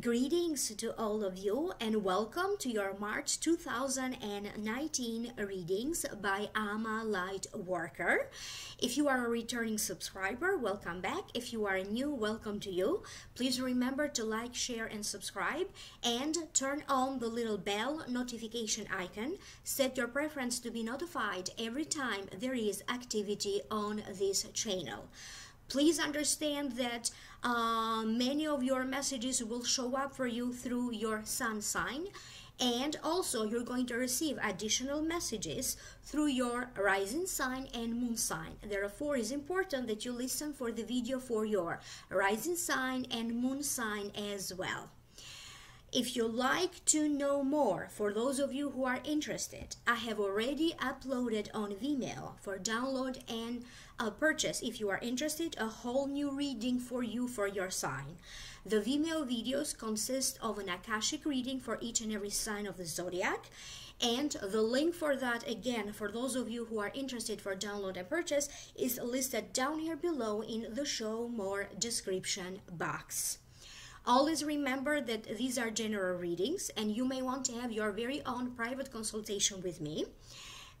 Greetings to all of you and welcome to your March 2019 readings by LightWorker. If you are a returning subscriber, welcome back. If you are new, welcome to you. Please remember to like, share and subscribe and turn on the little bell notification icon. Set your preference to be notified every time there is activity on this channel. Please understand that many of your messages will show up for you through your sun sign, and also you're going to receive additional messages through your rising sign and moon sign. Therefore, it's important that you listen for the video for your rising sign and moon sign as well. If you like to know more, for those of you who are interested, I have already uploaded on Vimeo for download and purchase, if you are interested, a whole new reading for you for your sign. The Vimeo videos consist of an Akashic reading for each and every sign of the zodiac, and the link for that, again, for those of you who are interested for download and purchase, is listed down here below in the show more description box. Always remember that these are general readings and you may want to have your very own private consultation with me.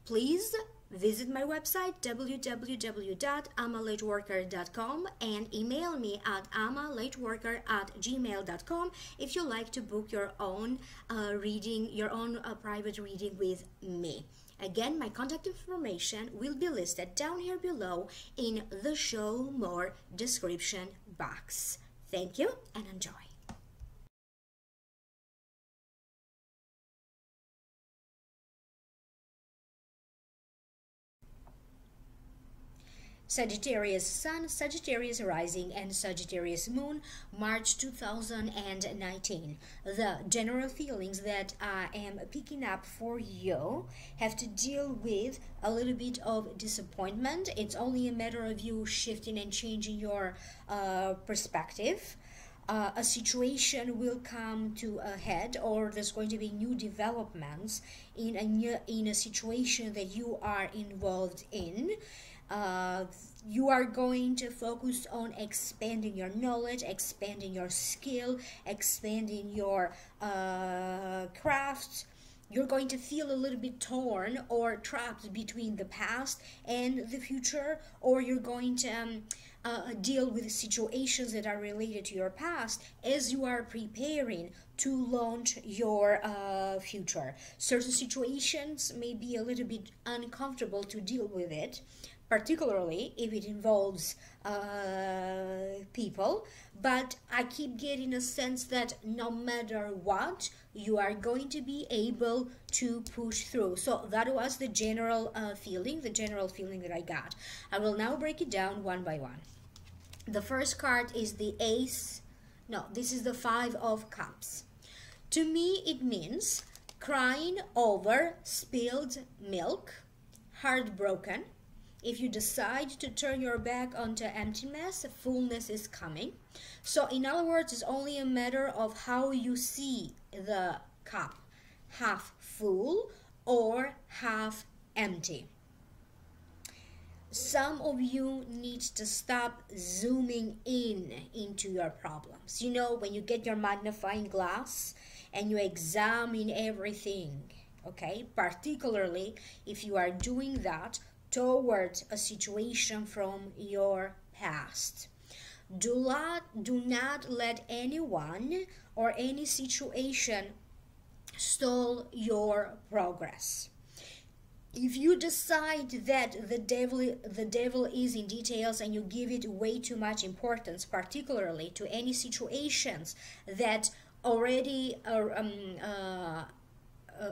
Please visit my website www.amalightworker.com and email me at amalightworker@gmail.com if you like to book your own reading, your own private reading with me. Again, my contact information will be listed down here below in the show more description box. Thank you and enjoy. Sagittarius Sun, Sagittarius Rising and Sagittarius Moon, March 2019. The general feelings that I am picking up for you have to deal with a little bit of disappointment. It's only a matter of you shifting and changing your perspective. A situation will come to a head, or there's going to be new developments in a situation that you are involved in. You are going to focus on expanding your knowledge, expanding your skill, expanding your craft. You're going to feel a little bit torn or trapped between the past and the future, or you're going to deal with situations that are related to your past as you are preparing to launch your future. Certain situations may be a little bit uncomfortable to deal with it, particularly if it involves people, but I keep getting a sense that no matter what, you are going to be able to push through. So that was the general feeling that I got. I will now break it down one by one. The first card is the this is the Five of Cups. To me, it means crying over spilled milk, heartbroken. If you decide to turn your back onto emptiness, fullness is coming. So in other words, it's only a matter of how you see the cup, half full or half empty. Some of you need to stop zooming into your problems. You know, when you get your magnifying glass and you examine everything, okay? Particularly if you are doing that towards a situation from your past. Do not let anyone or any situation stall your progress. If you decide that the devil is in details and you give it way too much importance, particularly to any situations that already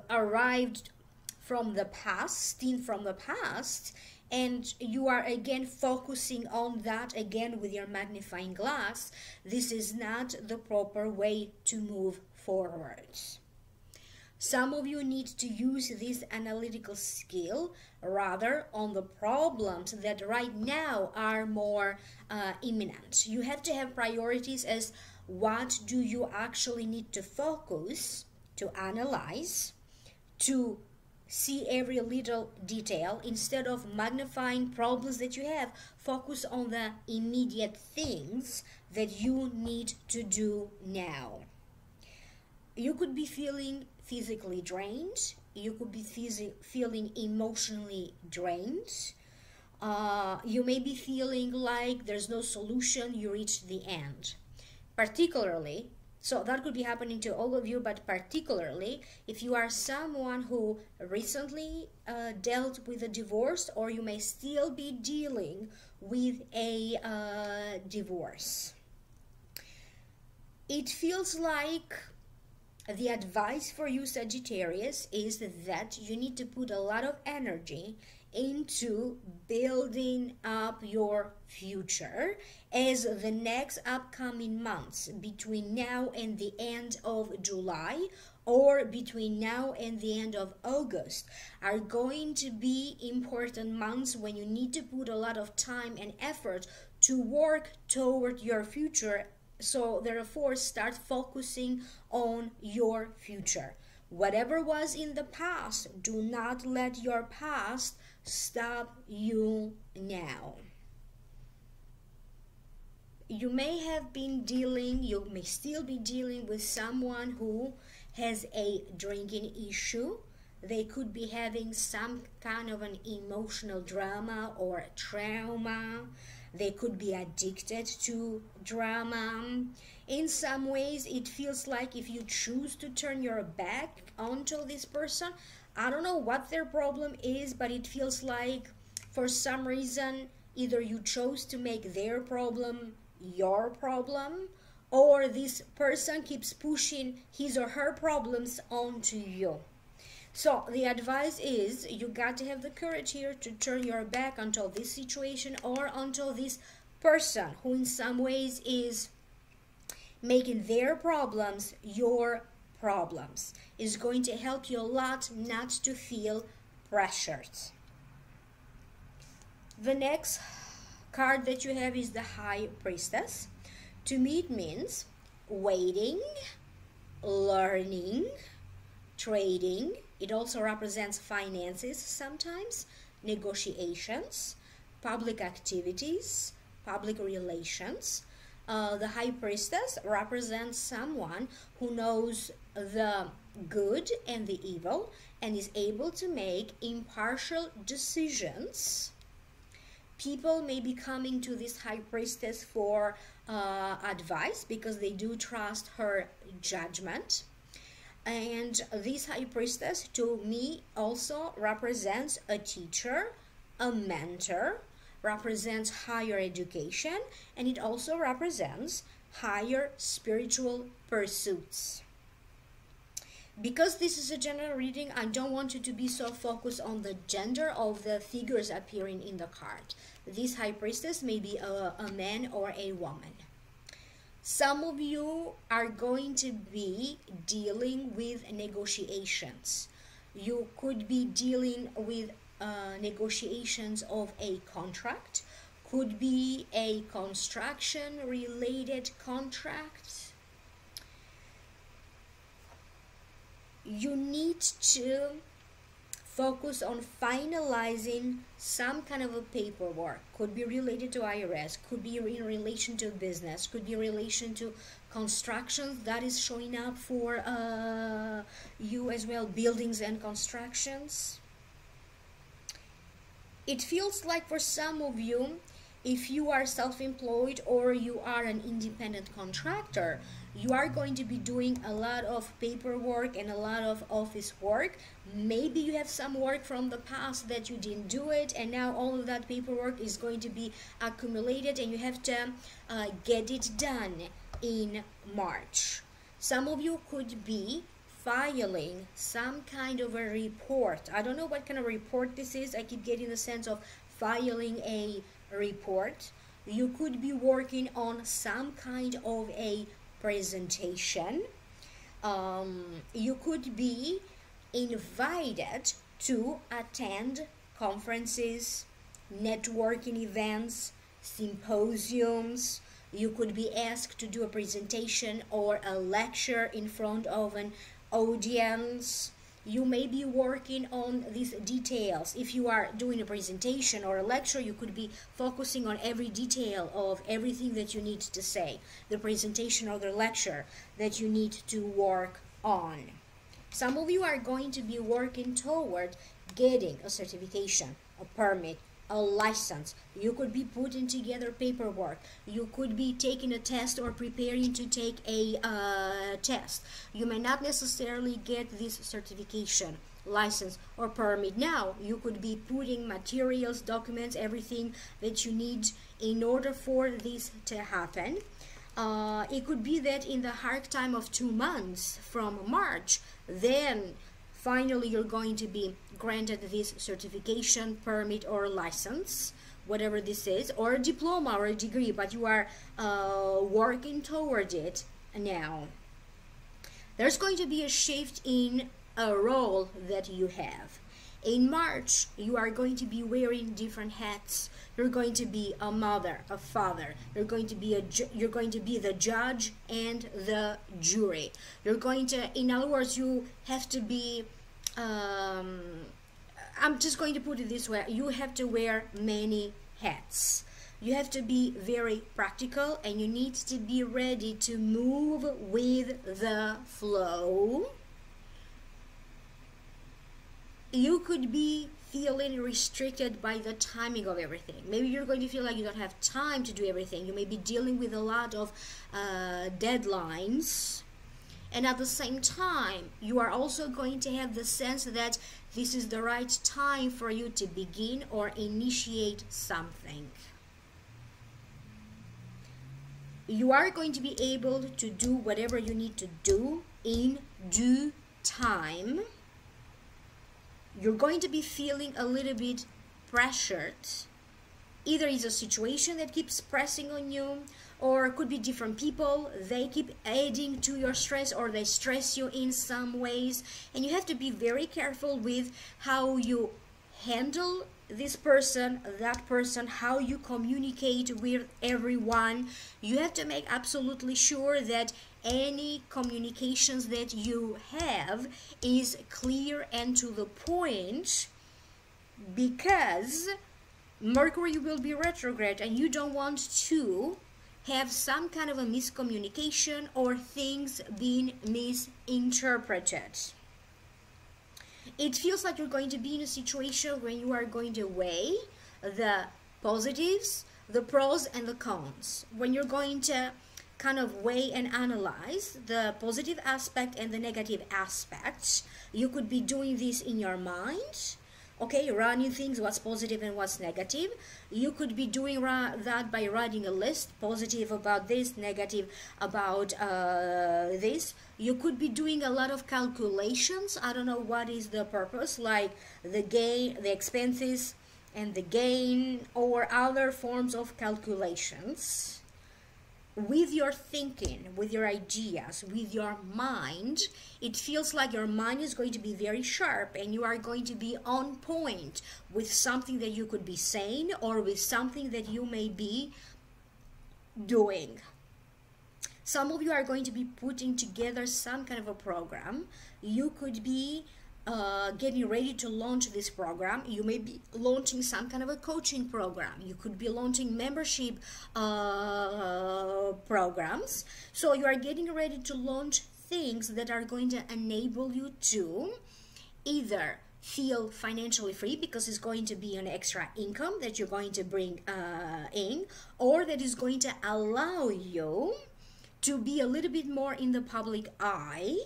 arrived from the past, stemmed from the past, and you are again focusing on that again with your magnifying glass, this is not the proper way to move forward. Some of you need to use this analytical skill rather on the problems that right now are more imminent. You have to have priorities as what do you actually need to focus, to analyze, to see every little detail. Instead of magnifying problems that you have, focus on the immediate things that you need to do now. You could be feeling physically drained. You could be feeling emotionally drained. You may be feeling like there's no solution, you reached the end. Particularly, so that could be happening to all of you, but particularly if you are someone who recently dealt with a divorce, or you may still be dealing with a divorce. It feels like the advice for you, Sagittarius, is that you need to put a lot of energy into building up your future, as the next upcoming months between now and the end of July, or between now and the end of August, are going to be important months when you need to put a lot of time and effort to work toward your future. So therefore, start focusing on your future. Whatever was in the past, do not let your past stop you now. You may have been dealing, you may still be dealing with someone who has a drinking issue. They could be having some kind of an emotional drama or trauma. They could be addicted to drama. In some ways, it feels like if you choose to turn your back onto this person, I don't know what their problem is, but it feels like for some reason, either you chose to make their problem your problem, or this person keeps pushing his or her problems onto you. So the advice is you got to have the courage here to turn your back onto this situation or onto this person who in some ways is making their problems your problems. Is going to help you a lot not to feel pressured. The next card that you have is the High Priestess. To me it means waiting, learning, trading. It also represents finances sometimes, negotiations, public activities, public relations. The High Priestess represents someone who knows the good and the evil and is able to make impartial decisions. People may be coming to this High Priestess for advice because they do trust her judgment. And this High Priestess to me also represents a teacher, a mentor, represents higher education, and it also represents higher spiritual pursuits. Because this is a general reading, I don't want you to be so focused on the gender of the figures appearing in the card. This High Priestess may be a man or a woman. Some of you are going to be dealing with negotiations. You could be dealing with negotiations of a contract, could be a construction related contract. You need to focus on finalizing some kind of a paperwork. Could be related to IRS, could be in relation to business, could be in relation to constructions. That is showing up for you as well, buildings and constructions. It feels like for some of you, if you are self-employed or you are an independent contractor, you are going to be doing a lot of paperwork and a lot of office work. Maybe you have some work from the past that you didn't do it, and now all of that paperwork is going to be accumulated and you have to get it done in March. Some of you could be filing some kind of a report. I don't know what kind of report this is. I keep getting the sense of filing a report. You could be working on some kind of a presentation. You could be invited to attend conferences, networking events, symposiums. You could be asked to do a presentation or a lecture in front of an audience. You may be working on these details. If you are doing a presentation or a lecture, you could be focusing on every detail of everything that you need to say, the presentation or the lecture that you need to work on. Some of you are going to be working toward getting a certification, a permit, a license. You could be putting together paperwork. You could be taking a test or preparing to take a test. You may not necessarily get this certification, license, or permit now. You could be putting materials, documents, everything that you need in order for this to happen. It could be that in the hard time of 2 months from March, then finally you're going to be granted this certification, permit, or license, whatever this is, or a diploma or a degree, but you are working toward it now. There's going to be a shift in a role that you have. In March, you are going to be wearing different hats. You're going to be a mother, a father. You're going to be the judge and the jury. You're going to, in other words, you have to be, I'm just going to put it this way, you have to wear many hats. You have to be very practical, and you need to be ready to move with the flow. You could be feeling restricted by the timing of everything. Maybe you're going to feel like you don't have time to do everything. You may be dealing with a lot of deadlines. And at the same time, you are also going to have the sense that this is the right time for you to begin or initiate something. You are going to be able to do whatever you need to do in due time. You're going to be feeling a little bit pressured. Either it's a situation that keeps pressing on you, or it could be different people. They keep adding to your stress, or they stress you in some ways. And you have to be very careful with how you handle this person, that person, how you communicate with everyone. You have to make absolutely sure that any communications that you have is clear and to the point, because Mercury will be retrograde and you don't want to have some kind of a miscommunication or things being misinterpreted. It feels like you're going to be in a situation where you are going to weigh the positives, the pros and the cons. When you're going to kind of weigh and analyze the positive aspect and the negative aspects. You could be doing this in your mind, okay, running things, what's positive and what's negative. You could be doing that by writing a list, positive about this, negative about this. You could be doing a lot of calculations. I don't know what is the purpose, like the gain, the expenses and the gain, or other forms of calculations. With your thinking, with your ideas, with your mind, it feels like your mind is going to be very sharp and you are going to be on point with something that you could be saying or with something that you may be doing. Some of you are going to be putting together some kind of a program. You could be getting ready to launch this program. You may be launching some kind of a coaching program. You could be launching membership programs. So you are getting ready to launch things that are going to enable you to either feel financially free because it's going to be an extra income that you're going to bring in, or that is going to allow you to be a little bit more in the public eye,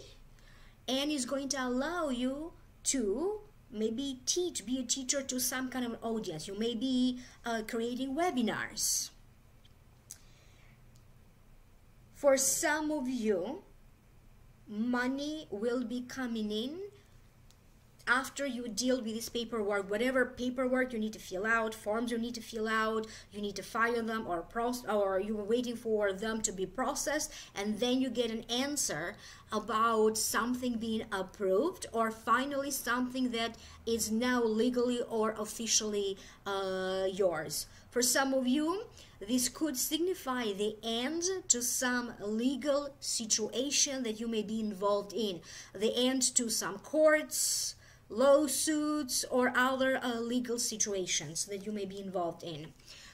and is going to allow you to maybe teach, be a teacher to some kind of audience. You may be creating webinars. For some of you, money will be coming in after you deal with this paperwork, whatever paperwork you need to fill out, forms you need to fill out, you need to file them, or you're waiting for them to be processed, and then you get an answer about something being approved, or finally something that is now legally or officially yours. For some of you, this could signify the end to some legal situation that you may be involved in, the end to some courts, lawsuits, or other legal situations that you may be involved in.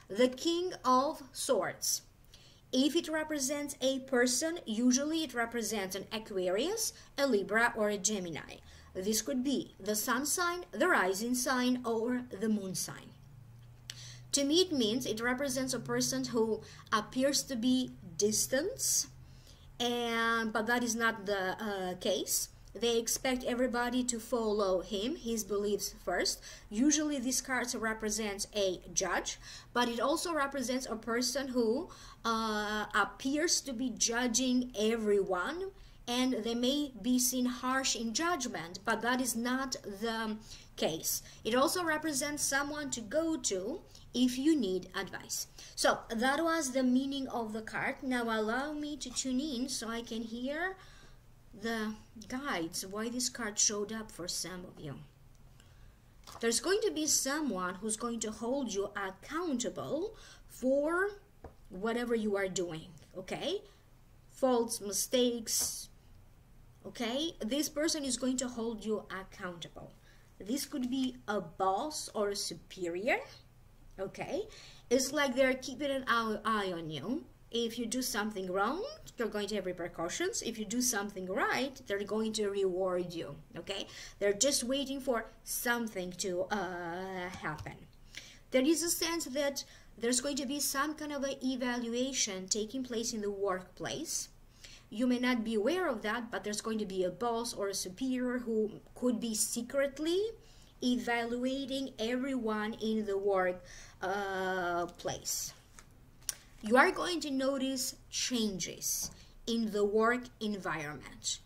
The King of Swords. If it represents a person, usually it represents an Aquarius, a Libra, or a Gemini. This could be the sun sign, the rising sign, or the moon sign. To me, it means it represents a person who appears to be distant, but that is not the case. They expect everybody to follow him, his beliefs first. Usually these cards represent a judge, but it also represents a person who appears to be judging everyone, and they may be seen harsh in judgment, but that is not the case. It also represents someone to go to if you need advice. So that was the meaning of the card. Now allow me to tune in so I can hear the guides, why this card showed up for some of you. There's going to be someone who's going to hold you accountable for whatever you are doing, okay? Faults, mistakes, okay? This person is going to hold you accountable. This could be a boss or a superior, okay? It's like they're keeping an eye on you. If you do something wrong, you're going to have repercussions. If you do something right, they're going to reward you, okay? They're just waiting for something to happen. There is a sense that there's going to be some kind of an evaluation taking place in the workplace. You may not be aware of that, but there's going to be a boss or a superior who could be secretly evaluating everyone in the workplace. You are going to notice changes in the work environment.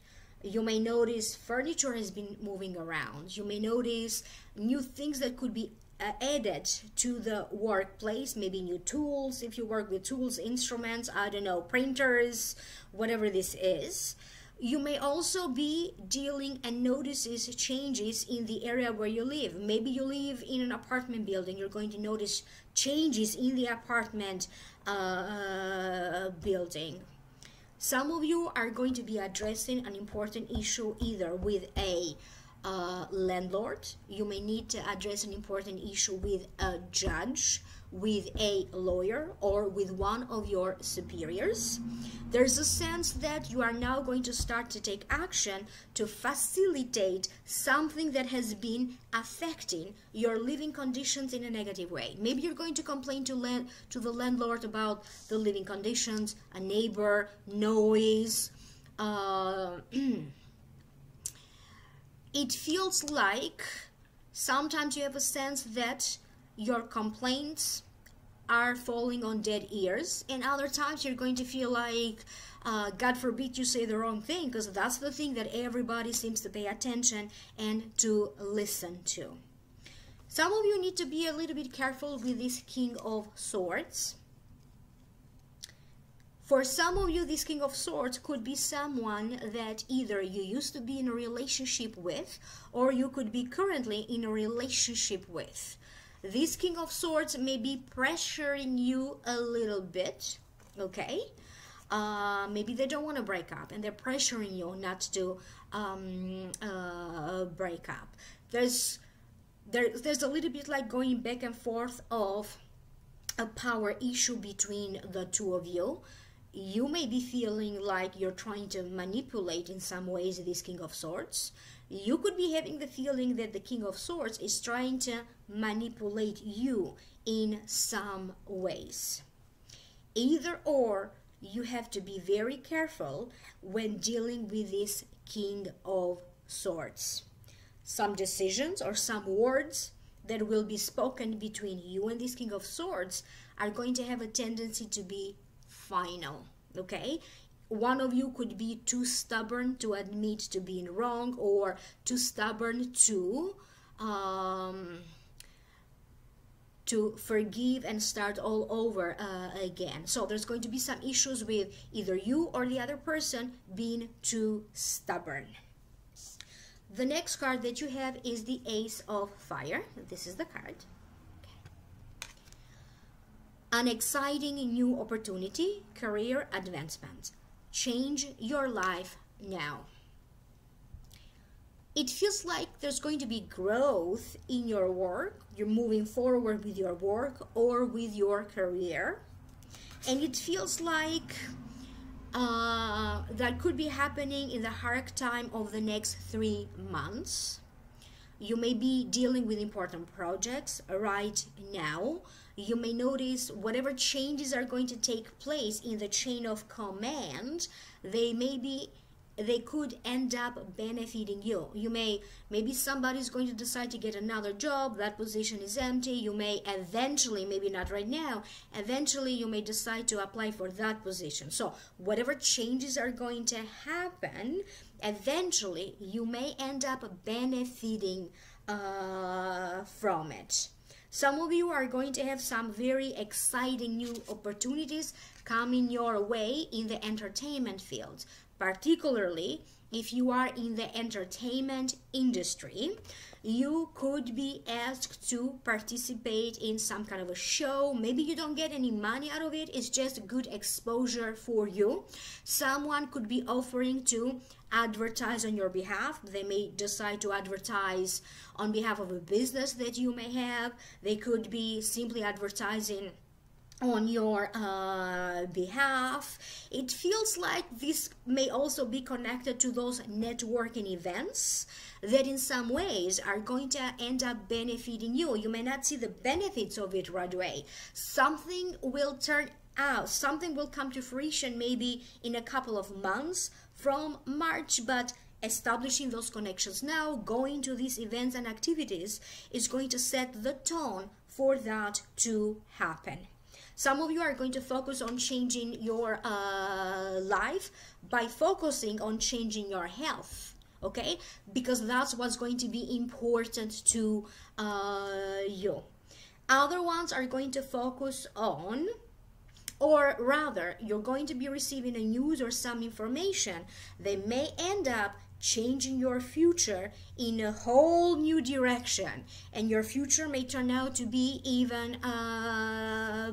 You may notice furniture has been moving around. You may notice new things that could be added to the workplace, maybe new tools if you work with tools, instruments, I don't know, printers, whatever this is. You may also be dealing and notices changes in the area where you live. Maybe you live in an apartment building. You're going to notice changes in the apartment building. Some of you are going to be addressing an important issue either with a landlord. You may need to address an important issue with a judge, with a lawyer, or with one of your superiors. There's a sense that you are now going to start to take action to facilitate something that has been affecting your living conditions in a negative way. Maybe you're going to complain to the landlord about the living conditions, a neighbor, noise. It feels like sometimes you have a sense that your complaints are falling on dead ears, and other times you're going to feel like God forbid you say the wrong thing, because that's the thing that everybody seems to pay attention and to listen to. Some of you need to be a little bit careful with this King of Swords. For some of you, this King of Swords could be someone that either you used to be in a relationship with, or you could be currently in a relationship with. This King of Swords may be pressuring you a little bit, okay? Maybe they don't want to break up and they're pressuring you not to break up. There's a little bit like going back and forth of a power issue between the two of you. You may be feeling like you're trying to manipulate in some ways this King of Swords. You could be having the feeling that the King of Swords is trying to manipulate you in some ways. Either or, you have to be very careful when dealing with this King of Swords. Some decisions or some words that will be spoken between you and this King of Swords are going to have a tendency to be final, okay? one of you could be too stubborn to admit to being wrong, or too stubborn to forgive and start all over again. So there's going to be some issues with either you or the other person being too stubborn. The next card that you have is the Ace of Fire. This is the card. An exciting new opportunity, career advancement. Change your life now. It feels like there's going to be growth in your work. You're moving forward with your work or with your career. And it feels like that could be happening in the hard time of the next 3 months. You may be dealing with important projects right now. You may notice whatever changes are going to take place in the chain of command, they could end up benefiting you. Maybe somebody's going to decide to get another job, that position is empty. You may eventually, maybe not right now, eventually you may decide to apply for that position. So whatever changes are going to happen, eventually you may end up benefiting from it. Some of you are going to have some very exciting new opportunities coming your way in the entertainment field. Particularly if you are in the entertainment industry, you could be asked to participate in some kind of a show. Maybe you don't get any money out of it, it's just good exposure for you. Someone could be offering to advertise on your behalf. They may decide to advertise on behalf of a business that you may have. They could be simply advertising on your behalf. It feels like this may also be connected to those networking events that in some ways are going to end up benefiting you. You may not see the benefits of it right away. Something will turn out, something will come to fruition maybe in a couple of months from March, but establishing those connections now, going to these events and activities is going to set the tone for that to happen. Some of you are going to focus on changing your life by focusing on changing your health, okay? Because that's what's going to be important to you. Other ones are going to focus on, or rather, you're going to be receiving a news or some information that may end up changing your future in a whole new direction, and your future may turn out to be even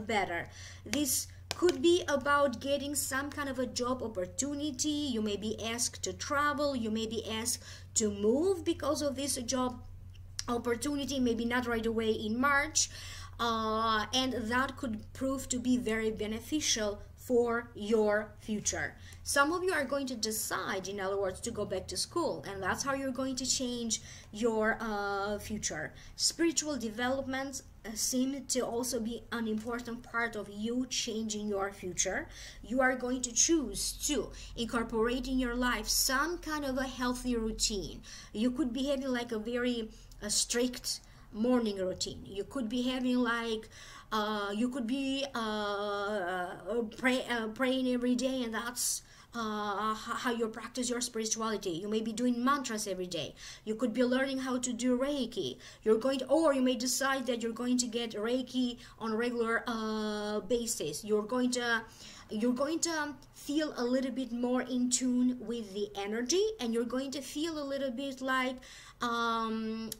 better. This could be about getting some kind of a job opportunity. You may be asked to travel, you may be asked to move because of this job opportunity, maybe not right away in March, and that could prove to be very beneficial for your future. Some of you are going to decide, in other words, to go back to school, and that's how you're going to change your future. Spiritual developments seem to also be an important part of you changing your future. You are going to choose to incorporate in your life some kind of a healthy routine. You could be having like a very strict morning routine. You could be having like you could be praying every day, and that's how you practice your spirituality. You may be doing mantras every day. You could be learning how to do Reiki. Or you may decide that you're going to get Reiki on a regular basis. You're going to feel a little bit more in tune with the energy, and you're going to feel a little bit like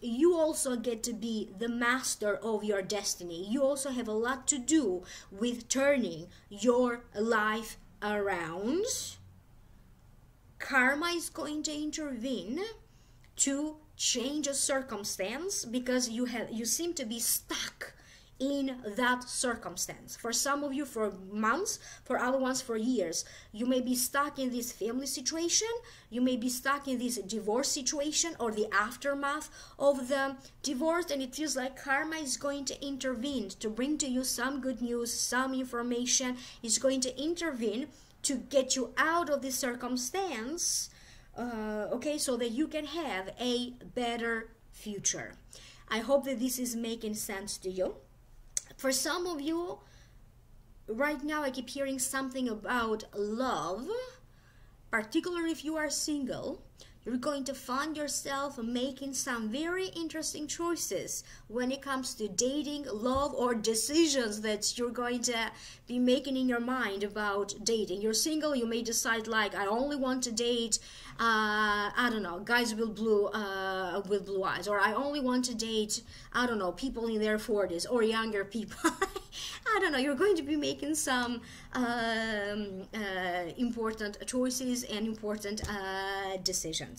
you also get to be the master of your destiny. You also have a lot to do with turning your life around. Karma is going to intervene to change a circumstance because you seem to be stuck in that circumstance. For some of you for months, for other ones for years. You may be stuck in this family situation, you may be stuck in this divorce situation or the aftermath of the divorce, and it feels like karma is going to intervene to bring to you some good news, some information is going to intervene to get you out of this circumstance, okay, so that you can have a better future. I hope that this is making sense to you. For some of you, right now I keep hearing something about love. particularly if you are single, you're going to find yourself making some very interesting choices when it comes to dating, love, or decisions that you're going to be making in your mind about dating. You're single, you may decide like, I only want to date, I don't know, guys with blue eyes, or I only want to date, I don't know, people in their 40s or younger people. I don't know, you're going to be making some important choices and important decisions.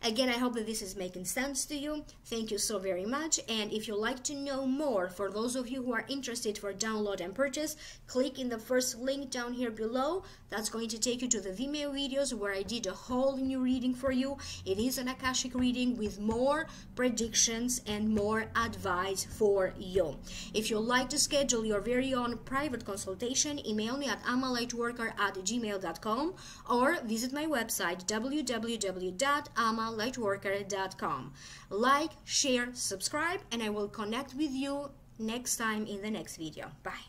Again, I hope that this is making sense to you. Thank you so very much. And if you'd like to know more, for those of you who are interested for download and purchase, click in the first link down here below. That's going to take you to the Vimeo videos where I did a whole new reading for you. It is an Akashic reading with more predictions and more advice for you. If you'd like to schedule your very own private consultation, email me at amalightworker@gmail.com or visit my website www.amalightworker.com. Like, share, subscribe, and I will connect with you next time in the next video. Bye.